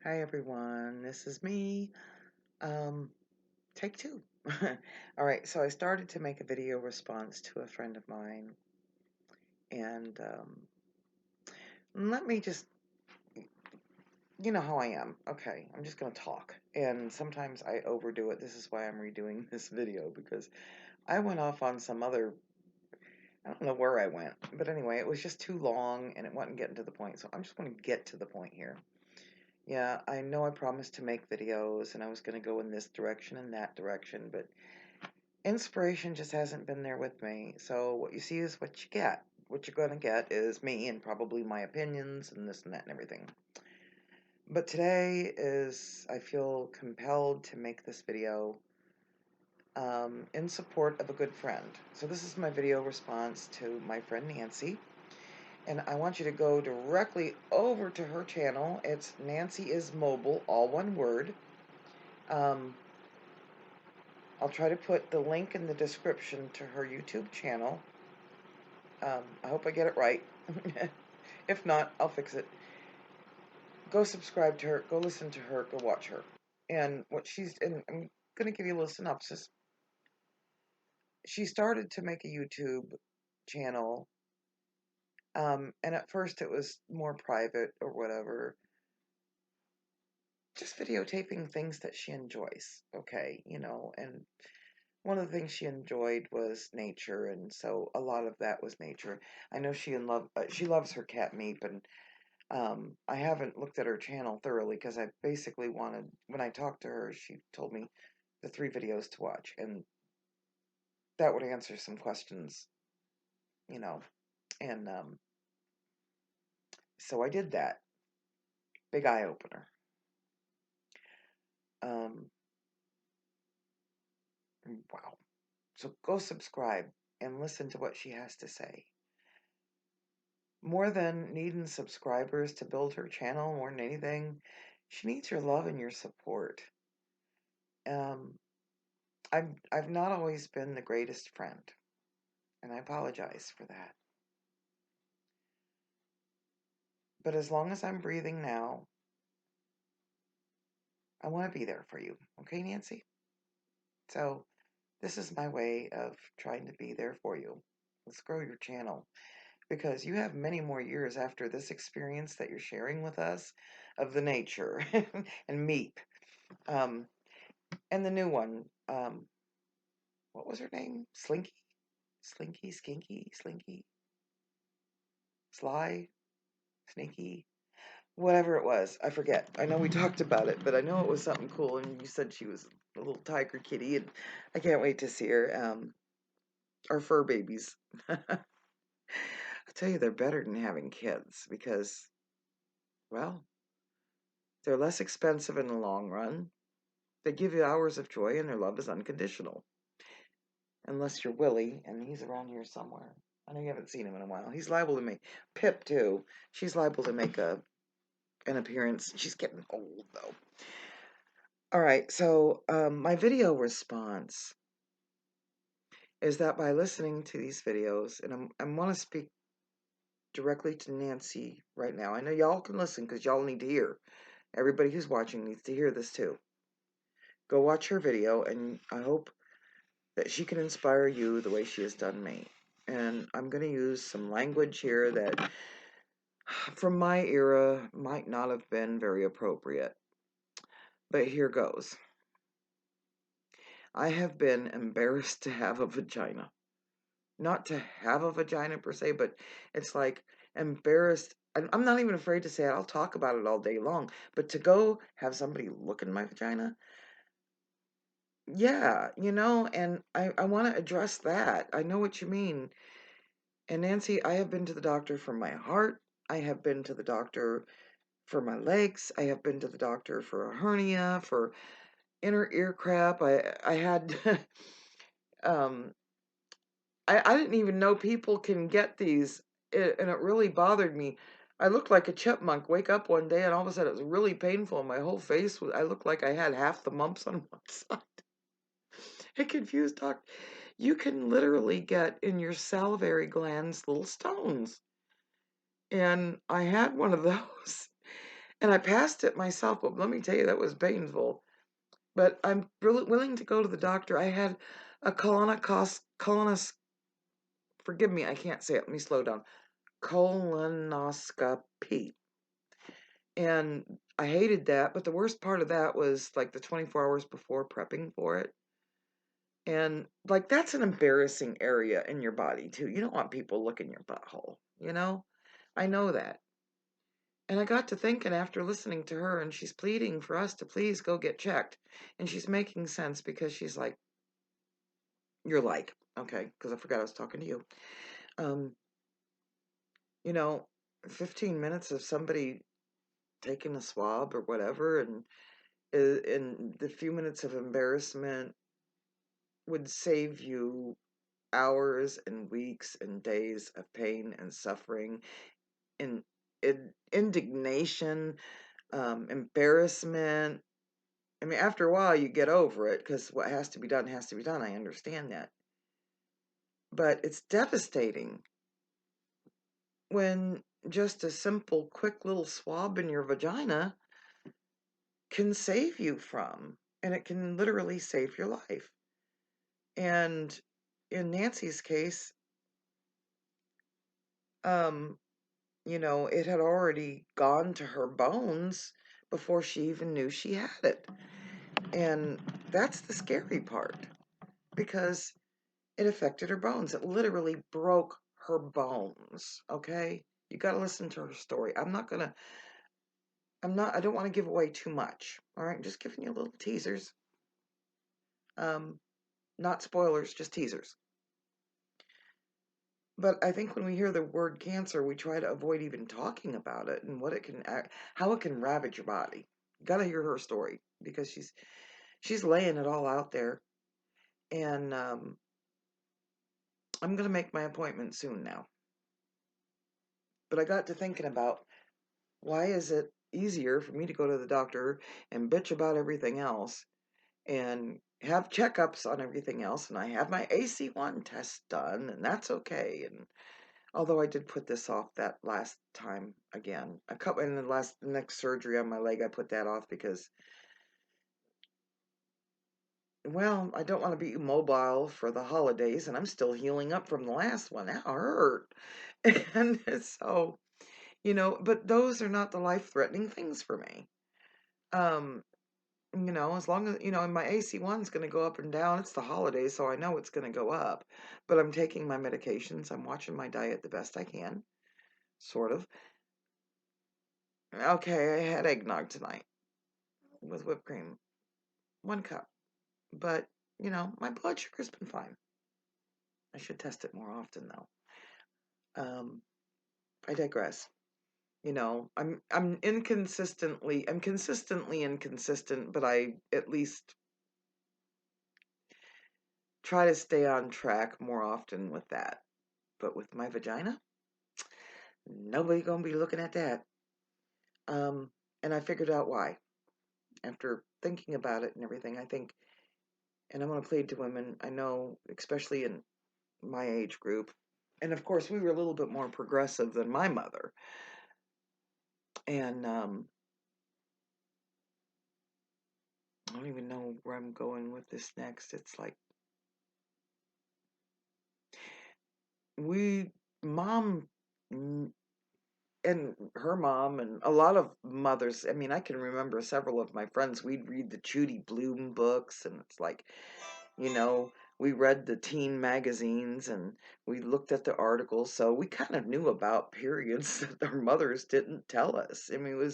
Hi everyone, this is me. Um, take two. All right, so I started to make a video response to a friend of mine, and let me just, you know how I am. Okay, I'm just gonna talk, and sometimes I overdo it. This is why I'm redoing this video because I went off on some other. I don't know where I went, but anyway, it was just too long and it wasn't getting to the point. So I'm just going to get to the point here. Yeah, I know I promised to make videos and I was going to go in this direction and that direction, but inspiration just hasn't been there with me. So what you see is what you get. What you're going to get is me and probably my opinions and this and that and everything. But today I feel compelled to make this video in support of a good friend. So this is my video response to my friend Nancy. And I want you to go directly over to her channel. It's Nancyismobile, all one word. I'll try to put the link in the description to her YouTube channel. I hope I get it right. If not, I'll fix it. Go subscribe to her, go listen to her, go watch her. And I'm going to give you a little synopsis. She started to make a YouTube channel, and at first it was more private or whatever, just videotaping things that she enjoys, okay, and one of the things she enjoyed was nature, and so a lot of that was nature. I know she loves her cat Meep, and I haven't looked at her channel thoroughly because I basically wanted, when I talked to her, she told me the 3 videos to watch, and that would answer some questions, you know, and so I did that. Big eye opener. Um, wow. So go subscribe and listen to what she has to say. More than needing subscribers to build her channel, more than anything, she needs your love and your support. Um, I've not always been the greatest friend, and I apologize for that. But as long as I'm breathing now, I want to be there for you. Okay, Nancy? So this is my way of trying to be there for you. Let's grow your channel because you have many more years after this experience that you're sharing with us of the nature and Meep. Um, and the new one, what was her name? Slinky? Slinky? Skinky? Slinky? Sly? Sneaky? Whatever it was. I forget. I know we talked about it, but I know it was something cool, and you said she was a little tiger kitty, and I can't wait to see her. Our fur babies. I'll tell you, they're better than having kids because, well, they're less expensive in the long run. They give you hours of joy, and their love is unconditional. Unless you're Willie, and he's around here somewhere. I know you haven't seen him in a while. He's liable to make Pip too. She's liable to make an appearance. She's getting old though. All right, so my video response is that by listening to these videos, and I want to speak directly to Nancy right now. I know y'all can listen because y'all need to hear. Everybody who's watching needs to hear this too. Go watch her video, and I hope that she can inspire you the way she has done me. And I'm going to use some language here that, from my era, might not have been very appropriate. But here goes. I have been embarrassed to have a vagina. Not to have a vagina per se, but it's like embarrassed. I'm not even afraid to say it. I'll talk about it all day long. But to go have somebody look in my vagina, yeah, and I want to address that. I know what you mean. And Nancy, I have been to the doctor for my heart. I have been to the doctor for my legs. I have been to the doctor for a hernia, for inner ear crap. I had um I didn't even know people can get these, and it really bothered me. I looked like a chipmunk. Wake up one day and all of a sudden it was really painful. My whole face I looked like I had half the mumps on one side. It confused doc. You can literally get in your salivary glands little stones. And I had one of those. And I passed it myself, but let me tell you, that was painful. But I'm really willing to go to the doctor. I had a forgive me, I can't say it. Let me slow down. Colonoscopy. And I hated that, but the worst part of that was like the 24 hours before prepping for it. And like that's an embarrassing area in your body too. You don't want people looking your butthole, you know? I know that. And I got to thinking after listening to her, and she's pleading for us to please go get checked. And she's making sense because she's like, you're like, okay, because I forgot I was talking to you. Um, you know, 15 minutes of somebody taking a swab or whatever, and the few minutes of embarrassment would save you hours and weeks and days of pain and suffering and indignation, embarrassment. I mean, after a while, you get over it because what has to be done has to be done. I understand that. But it's devastating when just a simple, quick little swab in your vagina can save you from, and it can literally save your life. And in Nancy's case, um, it had already gone to her bones before she even knew she had it. And that's the scary part because it affected her bones. It literally broke her bones, okay? You got to listen to her story. I don't want to give away too much, all right? I'm just giving you little teasers. Um, Not spoilers, just teasers. But I think when we hear the word cancer, we try to avoid even talking about it and how it can ravage your body. You got to hear her story because she's laying it all out there. And I'm gonna make my appointment soon now. But I got to thinking about why is it easier for me to go to the doctor and bitch about everything else and have checkups on everything else, and I have my AC1 test done, and that's okay. And although I did put this off that last time again, a couple in the next surgery on my leg, I put that off because, well, I don't want to be immobile for the holidays, and I'm still healing up from the last one. That hurt, and so but those are not the life-threatening things for me. Um, as long as and my AC1's going to go up and down. It's the holidays, so I know it's going to go up, but I'm taking my medications. I'm watching my diet the best I can, sort of. Okay, I had eggnog tonight with whipped cream, 1 cup. But, my blood sugar's been fine. I should test it more often, though. I digress. I'm consistently inconsistent, but I at least try to stay on track more often with that. But with my vagina, nobody gonna be looking at that. And I figured out why. After thinking about it and everything, I think, and I'm gonna plead to women, I know, especially in my age group, and of course we were a little bit more progressive than my mother. And I don't even know where I'm going with this next. It's like we mom and her mom and a lot of mothers. I mean, I can remember several of my friends. We'd read the Judy Blume books, and it's like, you know, we read the teen magazines and we looked at the articles, so we kind of knew about periods that our mothers didn't tell us. I mean,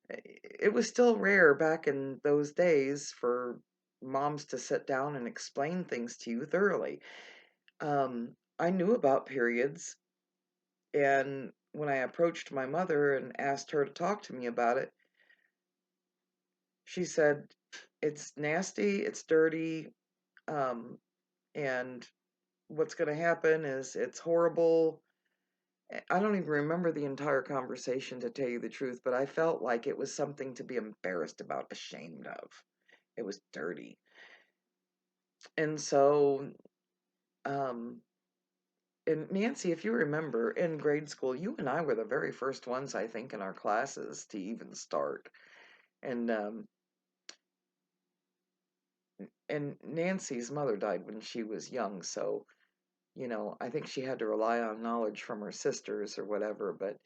it was still rare back in those days for moms to sit down and explain things to you thoroughly. I knew about periods, and when I approached my mother and asked her to talk to me about it, she said, it's nasty, it's dirty, um, and what's going to happen is it's horrible. I don't even remember the entire conversation, to tell you the truth, but I felt like it was something to be embarrassed about, ashamed of. It was dirty. And so, um, And Nancy, if you remember, in grade school, you and I were the very first ones, I think, in our classes to even start. And Nancy's mother died when she was young, so I think she had to rely on knowledge from her sisters or whatever. But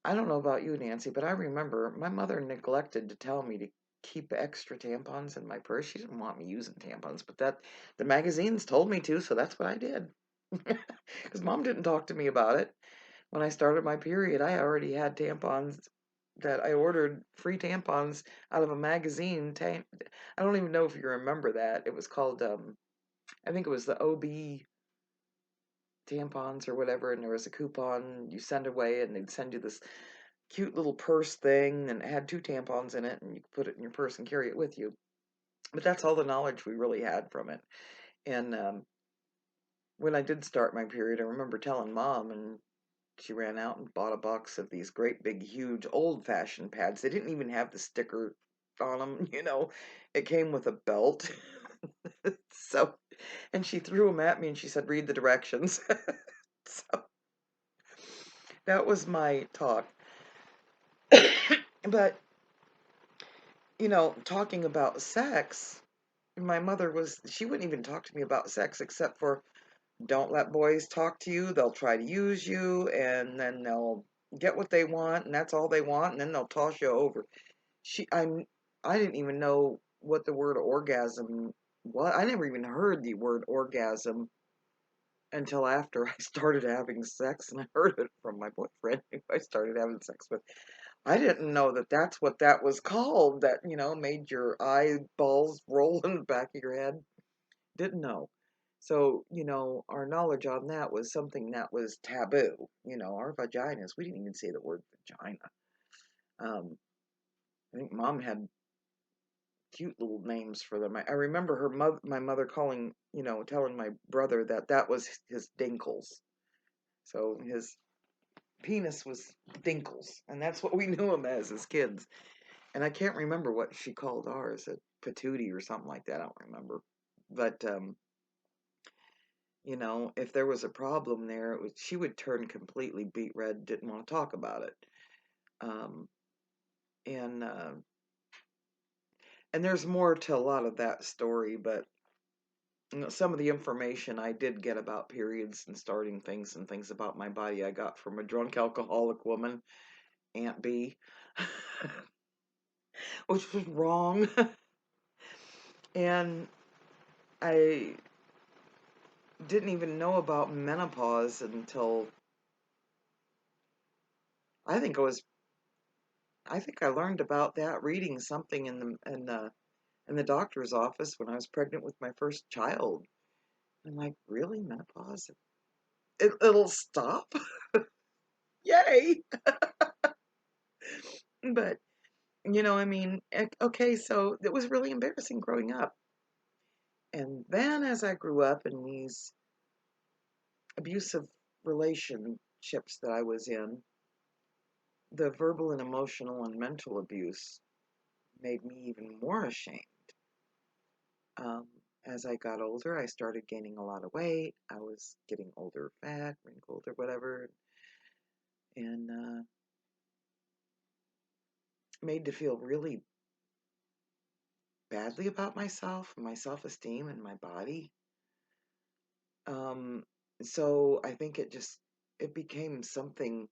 I don't know about you, Nancy, but I remember my mother neglected to tell me to keep extra tampons in my purse. She didn't want me using tampons, but the magazines told me to, so that's what I did. Because Mom didn't talk to me about it. When I started my period, I already had tampons that I ordered, free tampons out of a magazine. I don't even know if you remember that. It was called, I think it was the OB tampons or whatever, and there was a coupon you send away, and they'd send you this cute little purse thing, and it had two tampons in it, and you could put it in your purse and carry it with you. But that's all the knowledge we really had from it. And when I did start my period, I remember telling Mom, and she ran out and bought a box of these great big huge old-fashioned pads. They didn't even have the sticker on them, It came with a belt. So, and she threw them at me and she said, "Read the directions." So that was my talk. But, talking about sex, my mother she wouldn't even talk to me about sex except for, don't let boys talk to you. They'll try to use you, and then they'll get what they want, and that's all they want, and then they'll toss you over. I didn't even know what the word orgasm was. I never even heard the word orgasm until after I started having sex, and I heard it from my boyfriend who I started having sex with. I didn't know that that's what that was called, that, made your eyeballs roll in the back of your head. Didn't know. So, our knowledge on that was something that was taboo. Our vaginas, we didn't even say the word vagina. Um, I think Mom had cute little names for them. I remember my mother calling, telling my brother that that was his dinkles. So his penis was dinkles, and that's what we knew him as kids. And I can't remember what she called ours, a patootie or something like that. I don't remember. But if there was a problem there, she would turn completely beet red, didn't want to talk about it. Um, and and there's more to a lot of that story, but some of the information I did get about periods and starting things and things about my body I got from a drunk alcoholic woman, Aunt B, which was wrong. And I didn't even know about menopause until I think I was I think I learned about that reading something in the doctor's office when I was pregnant with my first child. I'm like, really, menopause? It'll stop? Yay! But I mean, okay, so it was really embarrassing growing up. And then as I grew up in these abusive relationships that I was in, the verbal and emotional and mental abuse made me even more ashamed. Um, as I got older, I started gaining a lot of weight. I was getting older, fat, wrinkled, or whatever, and made to feel really badly about myself, my self-esteem, and my body. Um, so I think it became something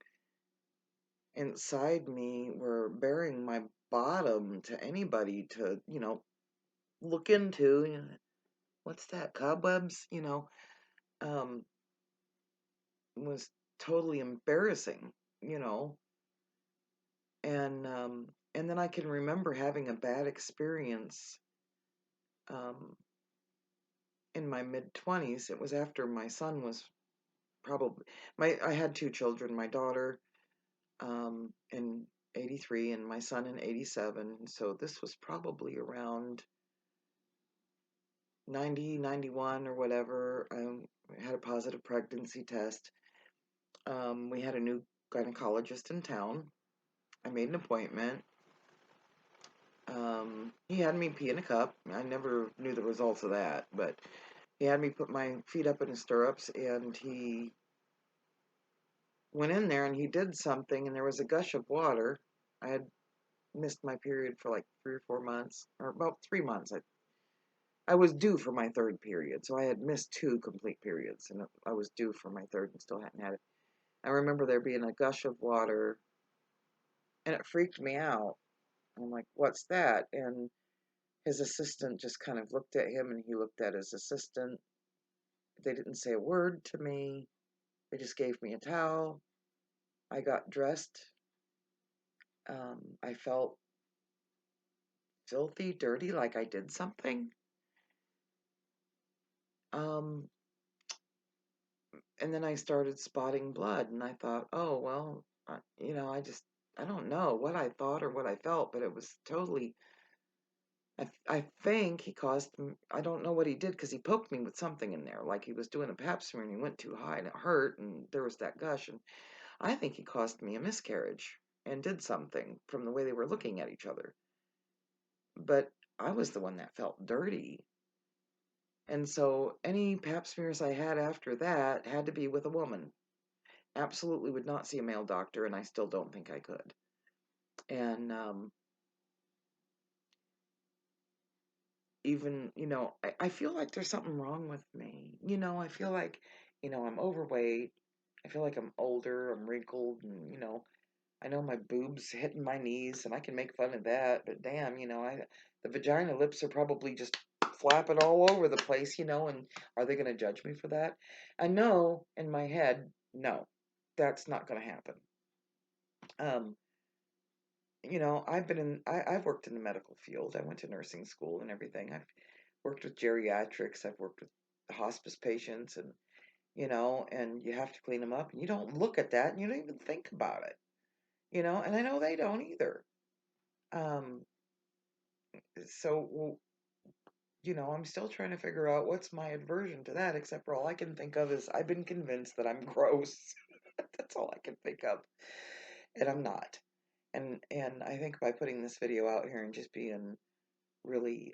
inside me where bearing my bottom to anybody to, look into, what's that, cobwebs, um, was totally embarrassing, you know. And then I can remember having a bad experience um, in my mid 20s. It was after my son was probably my I had two children, my daughter in 83 and my son in 87. So this was probably around 90, 91 or whatever. I had a positive pregnancy test. We had a new gynecologist in town. I made an appointment. He had me pee in a cup. I never knew the results of that, but He had me put my feet up in the stirrups, and he went in there and he did something, and there was a gush of water. I had missed my period for like 3 or 4 months, or about 3 months. I was due for my third period, so I had missed 2 complete periods, and I was due for my third and still hadn't had it. I remember there being a gush of water, and it freaked me out. I'm like, "What's that?" And his assistant just kind of looked at him, and he looked at his assistant. They didn't say a word to me. They just gave me a towel. I got dressed. I felt filthy, dirty, like I did something. Um, and then I started spotting blood, and I thought, oh, well, I don't know what I thought or what I felt, but it was totally, I think he caused, I don't know what he did because he poked me with something in there, like he was doing a pap smear and he went too high and it hurt, and there was that gush, and I think he caused me a miscarriage and did something from the way they were looking at each other. But I was the one that felt dirty. And so any pap smears I had after that had to be with a woman. Absolutely would not see a male doctor, and I still don't think I could. And even, I feel like there's something wrong with me. I feel like, I'm overweight. I feel like I'm older, I'm wrinkled, and, I know my boobs hitting my knees, and I can make fun of that, but damn, the vagina lips are probably just flapping all over the place, and are they going to judge me for that? I know in my head, no, that's not going to happen. Um, I've worked in the medical field. I went to nursing school and everything. I've worked with geriatrics. I've worked with hospice patients, and you have to clean them up, and you don't look at that, and you don't even think about it, and I know they don't either. Um, so, I'm still trying to figure out what's my aversion to that, except for all I can think of is I've been convinced that I'm gross. That's all I can think of, and I'm not. And I think by putting this video out here and just being really,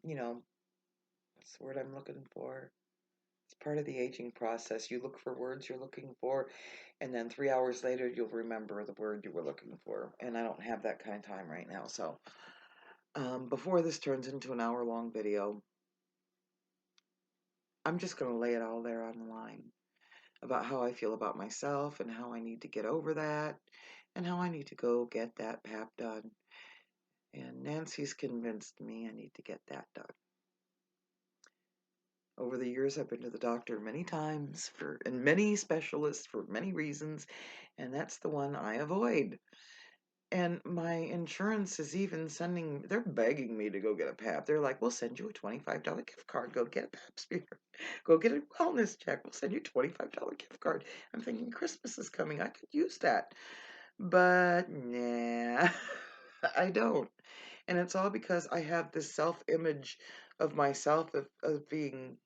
what's the word I'm looking for? It's part of the aging process. You look for words you're looking for, and then 3 hours later, you'll remember the word you were looking for. And I don't have that kind of time right now. So, before this turns into an hour-long video, I'm just going to lay it all there on the line about how I feel about myself and how I need to get over that and how I need to go get that pap done. And Nancy's convinced me I need to get that done. Over the years, I've been to the doctor many times and many specialists for many reasons, and that's the one I avoid. And my insurance is even they're begging me to go get a pap. They're like, we'll send you a $25 gift card. Go get a pap smear. Go get a wellness check. We'll send you a $25 gift card. I'm thinking Christmas is coming. I could use that. But nah, I don't. And it's all because I have this self-image of myself of being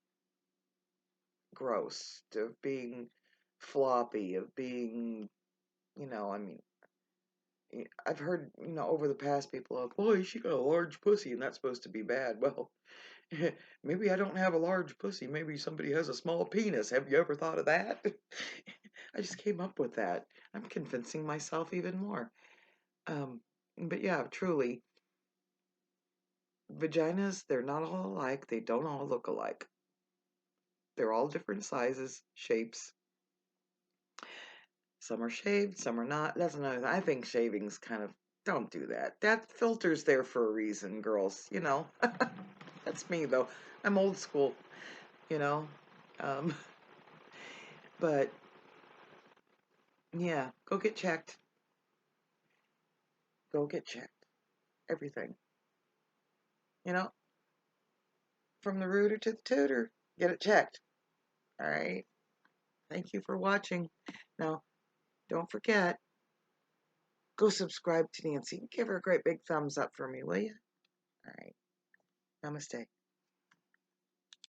gross, of being floppy, of being, I mean, I've heard, over the past people of, boy, she got a large pussy and that's supposed to be bad. Well, maybe I don't have a large pussy. Maybe somebody has a small penis. Have you ever thought of that? I just came up with that. I'm convincing myself even more. Um, but yeah, truly, vaginas, they're not all alike. They don't all look alike. They're all different sizes, shapes. Some are shaved, some are not. That's another thing. I think shaving's kind of, don't do that. That filter's there for a reason, girls, That's me, though. I'm old school, you know. Um, but, yeah, go get checked. Go get checked. Everything. You know, from the rooter to the tutor, get it checked. All right. Thank you for watching. Now, don't forget, go subscribe to Nancy. Give her a great big thumbs up for me, will you? All right. Namaste.